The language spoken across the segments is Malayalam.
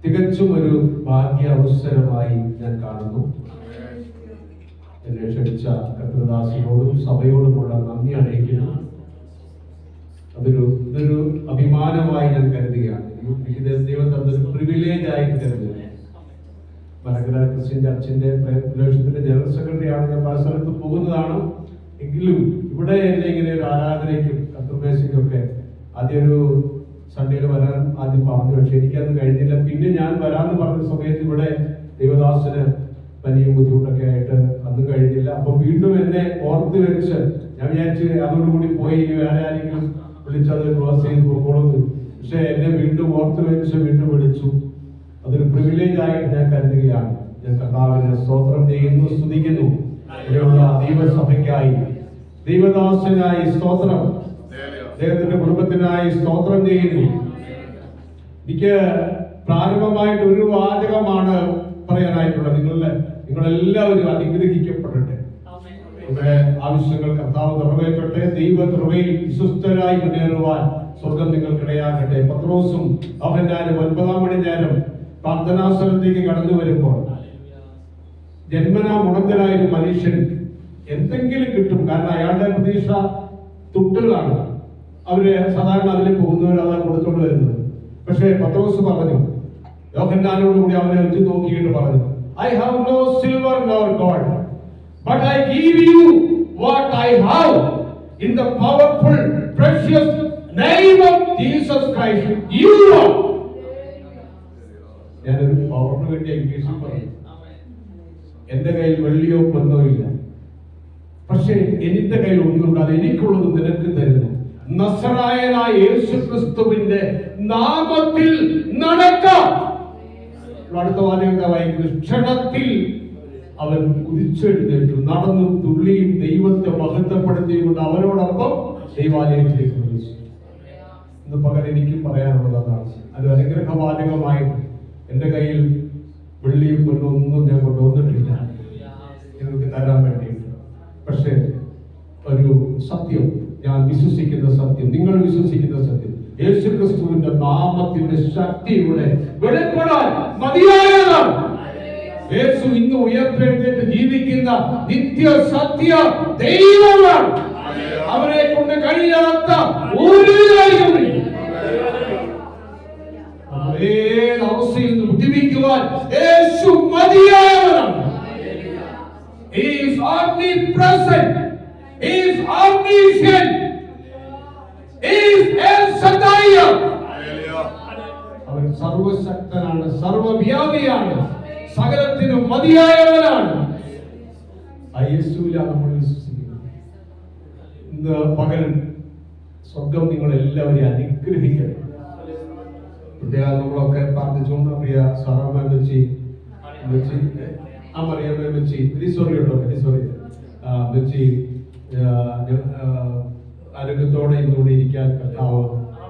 തികച്ചും ഒരു ഭാഗ്യ അവസരമായി ഞാൻ കാണുന്നു. എന്നെ ക്ഷണിച്ച കർത്തൃദാസിനോടും സഭയോടുമുള്ള നന്ദി അറിയിക്കുന്നു. ഇതൊരു അഭിമാനമായി ഞാൻ കരുതുകയാണ്. ദൈവം തന്നൊരു പ്രിവിലേജ് ആയിട്ട് കരുതുകയാണ്. മലങ്കര ക്രിസ്ത്യൻ ചർച്ചിന്റെ ഫെലോഷിപ്പിന്റെ ജനറൽ സെക്രട്ടറിയാണ് ഞാൻ. പല സ്ഥലത്ത് പോകുന്നതാണ്. എങ്കിലും ഇവിടെ എന്നെ ഇങ്ങനെ ഒരു ആരാധനയ്ക്കും കർത്തൃമേശയ്ക്കൊക്കെ ആദ്യം ഒരു സൺഡേയിൽ വരാൻ ആദ്യം പറഞ്ഞു. പക്ഷെ എനിക്കത് കഴിഞ്ഞില്ല. പിന്നെ ഞാൻ വരാമെന്ന് പറഞ്ഞ സമയത്ത് ഇവിടെ ദൈവദാസന് പനിയും ബുദ്ധിമുട്ടൊക്കെ ആയിട്ട് അന്ന് കഴിഞ്ഞില്ല. അപ്പൊ വീണ്ടും എന്നെ ഓർത്ത് വെച്ച് ഞാൻ വിചാരിച്ച് അതോടുകൂടി പോയി വേറെ ആരെങ്കിലും വിളിച്ചത് ക്ലോസ് ചെയ്ത് പോകണമെന്ന്. പക്ഷെ എന്നെ വീണ്ടും ഓർത്ത് വെച്ച് വീണ്ടും വിളിച്ചു. അതൊരു പ്രിവിലേജ് ആയിട്ട് ഞാൻ കരുതുകയാണ്. ഞാൻ കർത്താവിനെ സ്തോത്രം ചെയ്യുന്നു, സ്തുതിക്കുന്നു. ദൈവസഭയ്ക്കായി, ദൈവദാസനായി സ്തോത്രം, അദ്ദേഹത്തിന്റെ കുടുംബത്തിനായി സ്തോത്രം ചെയ്യുന്നു. എനിക്ക് പ്രാരംഭമായിട്ട് ഒരു വാചകമാണ് പറയാനായിട്ടുള്ളത്. നിങ്ങളെല്ലാവരും അനുഗ്രഹിക്കപ്പെടട്ടെ. നിങ്ങളുടെ ആവശ്യങ്ങൾ കർത്താവ് നിറവേറ്റട്ടെ. ദൈവകൃപയിൽ വിശ്വസ്തരായി മുന്നേറുവാൻ സ്വർഗം നിങ്ങൾക്കിടയാകട്ടെ. പത്രോസും യോഹന്നാനും 9 മണി നേരം പ്രാർത്ഥനാസ്ഥലത്തേക്ക് കടന്നു വരുമ്പോൾ ജന്മനാ മുടന്തനായ ഒരു മനുഷ്യൻ എന്തെങ്കിലും കിട്ടും. കാരണം അയാളുടെ പ്രതീക്ഷ തുട്ടുകളാണ്. അവര് സാധാരണ അതിൽ പോകുന്നവർ അതാണ് കൊടുത്തോണ്ട് വരുന്നത്. പക്ഷേ പത്രോസ് പറഞ്ഞു, യോഹന്നാനോടുകൂടി അവനെ വെച്ച് നോക്കിയിട്ട് പറഞ്ഞു, I have no silver nor gold, but I give you what I have in the powerful, precious name of Jesus Christ. You are. ഞാനൊരു പവറിന് വേണ്ടി ഇംഗ്ലീഷിൽ പറഞ്ഞു. എന്റെ കയ്യിൽ വെള്ളിയോ പൊന്നോ ഇല്ല, പക്ഷേ എന്റെ കയ്യിൽ ഒന്നുണ്ട്. അത് എനിക്കുള്ളത് നിനക്ക് തരുന്നു. നസറായനായ യേശുക്രിസ്തുവിന്റെ നാമത്തിൽ നടക്കാം. അടുത്ത വാചകം എന്താ വായിക്കുന്നത്? ക്ഷണത്തിൽ അവൻ കുതിച്ചെഴുന്നേറ്റു, നടന്നും തുള്ളിയും ദൈവത്തെ മഹത്വപ്പെടുത്തിക്കൊണ്ട് അവരോടൊപ്പം ദൈവാലയത്തിലേക്ക് പ്രവേശിച്ചു. ഇന്ന് പകൽ എനിക്കും പറയാനുള്ളത് അതാണ്. അത് അനുഗ്രഹവാചകമായിട്ട് എന്റെ കയ്യിൽ വെള്ളിയും പൊന്നൊന്നും ഞാൻ കൊണ്ടുവന്നിട്ടില്ല നിങ്ങൾക്ക് തരാൻ വേണ്ടിയിട്ട്. പക്ഷേ ഒരു സത്യം, ഞാൻ വിശ്വസിക്കുന്ന സത്യം, നിങ്ങൾ വിശ്വസിക്കുന്ന സത്യം, യേശുക്രിസ്തുവിന്റെ നാമത്തിന്റെ ശക്തിയുടെ വെളിപ്പെടാൻ മതിയായതാണ്. യേശു ഇന്ന് ഉയർത്തെഴുന്നേറ്റ് ജീവിക്കുന്ന നിത്യ സത്യ ദൈവമാണ്. അവരെ കൊണ്ട് കഴിയാത്ത ഒരു കാര്യമില്ല. ഏത് അവസ്ഥയിൽ നിന്ന് വിടുവിക്കുവാൻ യേശു മതിയായവനാണ്. He is omnipresent. He is omniscient. He is El Shaddai. അവൻ സർവശക്തനാണ്, സർവവ്യാപിയാണ്, സകലത്തിനും മതിയായവനാണ്. ആ യേശുവിലാണ് നമ്മൾ വിശ്വസിക്കുന്നത്. ഇന്ന് പകൽ സ്വർഗം നിങ്ങളെല്ലാവരെയും അനുഗ്രഹിക്കണം. നമ്മളൊക്കെ പ്രാർത്ഥിച്ചുകൊണ്ട് പ്രിയ സാറാമ്മ വെച്ചി മറിയാമ്മ വെച്ചി സോറി കേട്ടോ വെച്ചി ആരോഗ്യത്തോടെ ഇന്നുകൂടി ഇരിക്കാൻ കർത്താവ്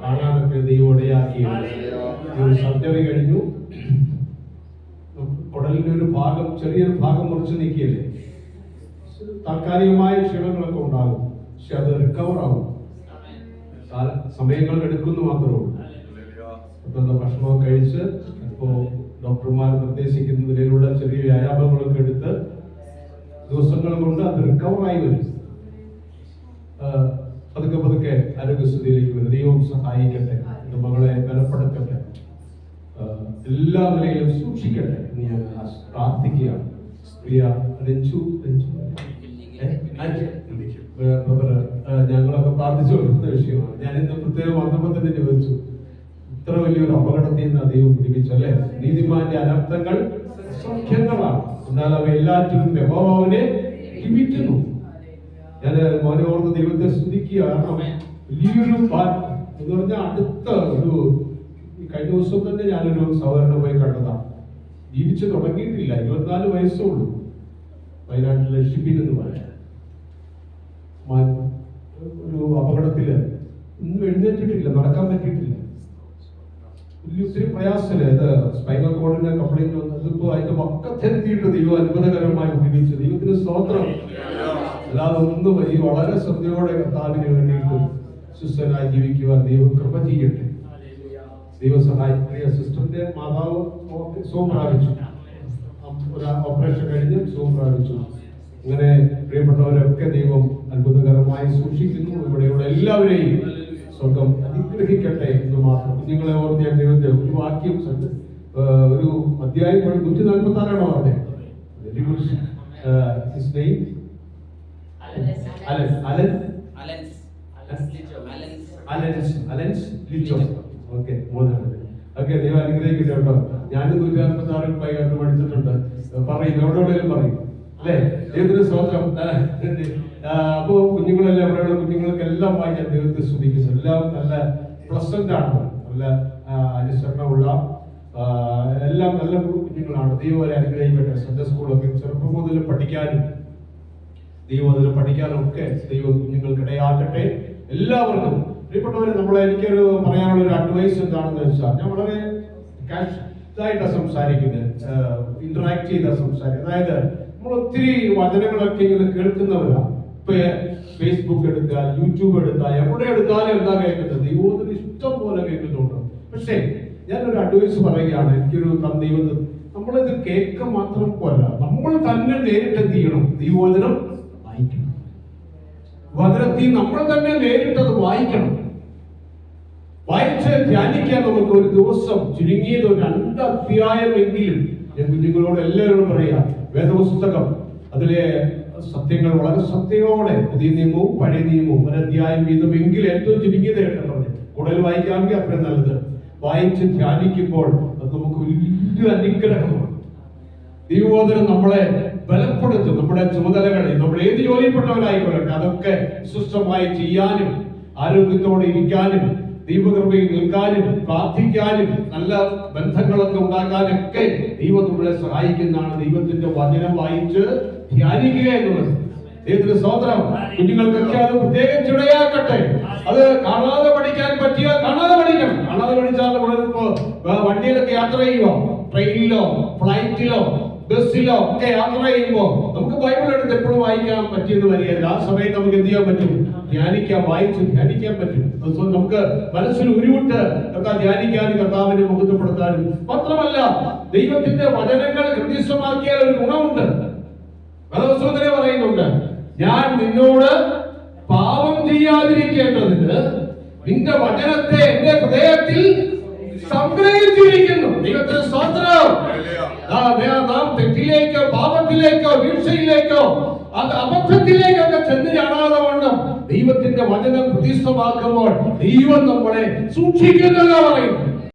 കാണാനൊക്കെ ദൈവോടെയാക്കി. സർജറി കഴിഞ്ഞു. കുടലിന്റെ ഒരു ഭാഗം, ചെറിയൊരു ഭാഗം മുറിച്ച് നീക്കിയല്ലേ. താൽക്കാലികമായ ക്ഷീണങ്ങളൊക്കെ ഉണ്ടാകും, പക്ഷെ അത് റിക്കവർ ആകും. സമയങ്ങൾ എടുക്കുന്നു മാത്രമേ ഉള്ളൂ. ഭക്ഷണമൊക്കെ കഴിച്ച് ഇപ്പോൾ ഡോക്ടർമാർ നിർദ്ദേശിക്കുന്ന നിലയിലുള്ള ചെറിയ വ്യായാമങ്ങളൊക്കെ എടുത്ത് ദിവസങ്ങൾ കൊണ്ട് അത് റിക്കവറായി വരും. പതുക്കെ പതുക്കെ ആരോഗ്യസ്ഥിതിയിലേക്ക് വരും. ദൈവം സഹായിക്കട്ടെ, എന്റെ മകളെ ബലപ്പെടുത്തട്ടെ, എല്ലാ നിലയിലും സൂക്ഷിക്കട്ടെ എന്ന് ഞാൻ പ്രാർത്ഥിക്കുകയാണ്. പ്രിയ രഞ്ജു ബ്രദർ, ഞങ്ങളൊക്കെ പ്രാർത്ഥിച്ചു കൊടുക്കുന്ന വിഷയമാണ്. ഞാൻ ഇന്ന് പ്രത്യേകം വന്നപ്പോൾ തന്നെ ചോദിച്ചു, ഇത്ര വലിയൊരു അപകടത്തിൽ നിന്ന് ദൈവം പിടിപ്പിച്ചു അല്ലെ. നീതിമാന്റെ അനർത്ഥങ്ങൾ സൗഖ്യങ്ങളാണ്, എന്നാൽ അവ എല്ലാറ്റിനും യഹോവയെ ജീവിക്കുന്നു. ഞാൻ മോനെ ഓർത്ത് ദൈവത്തെ സ്തുതിക്കുക. കാരണം വലിയൊരു എന്ന് പറഞ്ഞാൽ അടുത്ത ഒരു കഴിഞ്ഞ ദിവസം തന്നെ ഞാനൊരു സഹോദരനെ പോയി കണ്ടതാണ്. ജീവിച്ചു തുടങ്ങിയിട്ടില്ല, 24 വയസ്സേ ഉള്ളൂ. വയനാട്ടിലെ ഷിബിൻ എന്ന് പറയാം. ഒരു അപകടത്തില് ഒന്നും എഴുന്നേറ്റിട്ടില്ല, നടക്കാൻ പറ്റിയിട്ടില്ല. ഒത്തിരി പ്രയാസമില്ല. ഇത് സ്പൈനൽ കോഡിന്റെ കംപ്ലൈന്റ് വന്നു. അതിപ്പോ അതിന്റെ പക്കത്തെത്തിയിട്ട് ദൈവം അത്ഭുതകരമായി ഉപയോഗിച്ചു. ദൈവത്തിന് സ്തോത്രം. അല്ലാതെ ഒന്നും ഈ വളരെ ശ്രദ്ധയോടെ കർത്താവിന് വേണ്ടിയിട്ട് സുസ്ഥനായി ജീവിക്കുവാൻ ദൈവം കൃപ ചെയ്യട്ടെ. ദൈവ സഹായിക്കുക. സിസ്റ്ററിന്റെ മാതാവ് സുഖം പ്രാപിച്ചു. ഒരു ഓപ്പറേഷൻ കഴിഞ്ഞ് സുഖം പ്രാപിച്ചു. അങ്ങനെ പ്രിയപ്പെട്ടവരൊക്കെ ദൈവം അത്ഭുതകരമായി സൂക്ഷിക്കുന്നു. ഇവിടെയുള്ള എല്ലാവരെയും സ്വർഗം അനുഗ്രഹിക്കട്ടെ എന്ന് മാത്രം. കുഞ്ഞുങ്ങളെ ഓർത്ത് ഞാൻ ദൈവത്തെ ഒരു വാക്യം ഒരു അധ്യായം 146 പറഞ്ഞത്. Very good. ഹിസ് നെയിം അലൻസ് ലിച്ചോ. ഓക്കെ, ഓക്കെ, ദൈവം അനുഗ്രഹിക്കട്ടെ കേട്ടോ. ഞാനും 146 കണ്ട് പഠിച്ചിട്ടുണ്ട്. പറയും, എവിടെയെങ്കിലും പറയും അല്ലേ? ദൈവത്തിന് സ്തോത്രം. അപ്പോ കുഞ്ഞുങ്ങളെല്ലാം ഇവിടെയുള്ള കുഞ്ഞുങ്ങൾക്കെല്ലാം വായിക്കാൻ ദൈവത്തെ സ്തുതിക്കുന്നു. എല്ലാം നല്ല പ്ലസന്റ് ആണ്, നല്ല അനുസരണമുള്ള എല്ലാം നല്ല കുഞ്ഞുങ്ങളാണ്. ദൈവം അവരെ അനുഗ്രഹിക്കട്ടെ. സൺഡേ സ്കൂളൊക്കെ ചെറുപ്പം മുതൽ പഠിക്കാനും ഒക്കെ ദൈവം കുഞ്ഞുങ്ങൾക്കിടയാക്കട്ടെ. എല്ലാവർക്കും പ്രിയപ്പെട്ടവരെ, എനിക്കൊരു പറയാനുള്ള ഒരു അഡ്വൈസ് എന്താണെന്ന് വെച്ചാൽ, ഞാൻ വളരെ ഇതായിട്ടാണ് സംസാരിക്കുന്നത്, ഇന്ററാക്ട് ചെയ്താ സംസാരിക്കുന്നത്. അതായത് നമ്മൾ ഒത്തിരി വചനങ്ങളൊക്കെ ഇങ്ങനെ കേൾക്കുന്നവരാണ്. ഇപ്പൊ ഫേസ്ബുക്ക് എടുക്കുക, യൂട്യൂബ് എടുക്കുക, എവിടെ എടുത്താലും എന്താ കേൾക്കുന്നത്? ദൈവത്തിന് ഇഷ്ടം പോലെ കേൾക്കുന്നുണ്ട്. പക്ഷേ ഞാനൊരു അഡ്വൈസ് പറയുകയാണ്. എനിക്കൊരു ദൈവത്തിൽ നമ്മളിത് കേൾക്ക മാത്രം പോരാ, നമ്മൾ തന്നെ നേരിട്ട് എന്ത് ചെയ്യണം? ദൈവവചനം വായിക്കണം. വചനത്തിൽ നമ്മൾ തന്നെ നേരിട്ടത് വായിക്കണം. വായിച്ച് ധ്യാനിക്കാൻ നമുക്ക് ഒരു ദിവസം ചുരുങ്ങിയത് ഒരു 2 അധ്യായമെങ്കിലും, ഞാൻ കുഞ്ഞുങ്ങളോട് എല്ലാവരോടും പറയാം, വേദപുസ്തകം അതിലെ സത്യങ്ങൾ വളരെ സത്യത്തോടെ, പുതിയ നിയമവും പഴയ നിയമവും 1 അധ്യായം വീതമെങ്കിലും ഏറ്റവും ചുരുങ്ങിയത് കേട്ടത് കൂടുതൽ വായിക്കാമെങ്കിൽ അത്രയും നല്ലത്. വായിച്ച് ധ്യാനിക്കുമ്പോൾ അത് നമുക്ക് വലിയ അനുഗ്രഹമാണ്. ദൈവവചനം നമ്മളെ ബലപ്പെടുത്തും. നമ്മുടെ ചുമതലകളെ, നമ്മൾ ഏത് ജോലിപ്പെട്ടവരായിക്കൊള്ളട്ടെ, അതൊക്കെ സുസ്ഥമായി ചെയ്യാനും ആരോഗ്യത്തോടെ ഇരിക്കാനും ദൈവകൃപയിൽ നിൽക്കാനും പ്രാർത്ഥിക്കാനും നല്ല ബന്ധങ്ങളൊക്കെ ഉണ്ടാക്കാനൊക്കെ ദൈവം നമ്മളെ സഹായിക്കുന്നതാണ്. ദൈവത്തിന്റെ വചനം വായിച്ച് ധ്യാനിക്കുക എന്നുള്ളത്. ദൈവത്തിന്റെ സ്തോത്രം. കുഞ്ഞുങ്ങൾക്കൊക്കെ അത് പ്രത്യേകം ഇടയാക്കട്ടെ. അത് കാണാതെ പഠിക്കാൻ പറ്റിയാൽ കാണാതെ പഠിക്കണം. കാണാതെ പഠിച്ചാൽ നമ്മളിപ്പോ വണ്ടിയിലൊക്കെ യാത്ര ചെയ്യുമോ, ട്രെയിനിലോ ഫ്ലൈറ്റിലോ ബസ്സിലോ ഒക്കെ യാത്ര ചെയ്യുമ്പോ നമുക്ക് ബൈബിൾ എടുത്ത് എപ്പോഴും വായിക്കാൻ പറ്റിയെന്ന് വരികയില്ല. ആ സമയത്ത് നമുക്ക് എന്ത് ചെയ്യാൻ പറ്റും? ധ്യാനിക്കാൻ, വായിച്ച് ധ്യാനിക്കാൻ പറ്റും. നമുക്ക് മനസ്സിൽ ഉരുവിട്ട് ഒക്കെ ധ്യാനിക്കാനും കർത്താവിനെ മുഖത്തപ്പെടുത്താനും. മാത്രമല്ല, ദൈവത്തിന്റെ വചനങ്ങൾ ഹൃദയസ്ഥമാക്കിയാൽ ഒരു ഗുണമുണ്ട്. വേദപുസ്തകത്തിലെ പറയുന്നുണ്ട്, ഞാൻ നിന്നോട് പാപം ചെയ്യാതിരിക്കേണ്ടതിന് നിന്റെ വചനത്തെ എന്റെ ഹൃദയത്തിൽ സംഗ്രഹിച്ചിരിക്കുന്നു. ദൈവത്തിന്റെ സ്തോത്രം. നാം തെറ്റിലേക്കോ പാപത്തിലേക്കോ വീഴ്ചയിലേക്കോ അത് അബദ്ധത്തിലേക്കൊക്കെ ചെന്ന് ചാടാതെ വണ്ണം ദൈവത്തിന്റെ വചനം പ്രതിഷ്ഠമാക്കുമ്പോൾ ദൈവം നമ്മളെ സൂക്ഷിക്കുന്നല്ലോ പറയുന്നു.